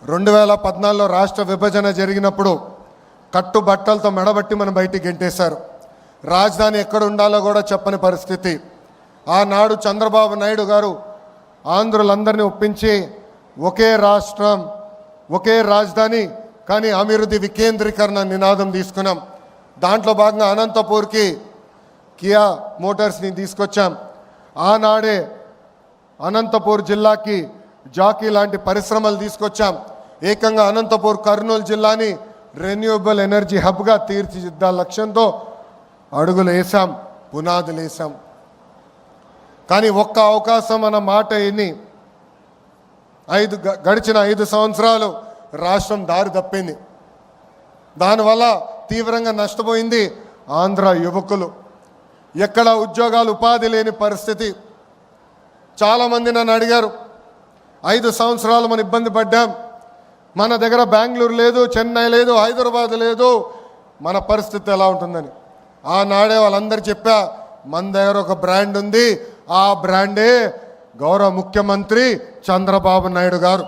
2014లో రాష్ట్ర విభజన జరిగినప్పుడు కట్టుబట్టలతో మెడబట్టి మనం బయటికి గెంటేశారు. రాజధాని ఎక్కడ ఉండాలో కూడా చెప్పని పరిస్థితి. ఆనాడు చంద్రబాబు నాయుడు గారు ఆంధ్రులందరినీ ఒప్పించి ఒకే రాష్ట్రం ఒకే రాజధాని కానీ అభివృద్ధి వికేంద్రీకరణ నినాదం తీసుకున్నాం. దాంట్లో భాగంగా అనంతపూర్కి కియా మోటార్స్ని తీసుకొచ్చాం. ఆనాడే అనంతపూర్ జిల్లాకి జాకీ లాంటి పరిశ్రమలు తీసుకొచ్చాం. ఏకంగా అనంతపూర్ కర్నూలు జిల్లాని రెన్యూవబుల్ ఎనర్జీ హబ్గా తీర్చిదిద్దాల లక్ష్యంతో అడుగులు వేసాం, పునాదులు వేసాం. కానీ ఒక్క అవకాశం అన్న మాట ఎన్ని గడిచిన 5 సంవత్సరాలు రాష్ట్రం దారి తప్పింది. దానివల్ల తీవ్రంగా నష్టపోయింది ఆంధ్ర యువకులు. ఎక్కడ ఉద్యోగాలు ఉపాధి లేని పరిస్థితి. చాలామంది నన్ను అడిగారు, 5 సంవత్సరాలు మనం ఇబ్బంది పడ్డాం, మన దగ్గర బెంగళూరు లేదు, చెన్నై లేదు, హైదరాబాద్ లేదు, మన పరిస్థితి ఎలా ఉంటుందని. ఆనాడే వాళ్ళందరూ చెప్పా, మన దగ్గర ఒక బ్రాండ్ ఉంది, ఆ బ్రాండే గౌరవ ముఖ్యమంత్రి చంద్రబాబు నాయుడు గారు.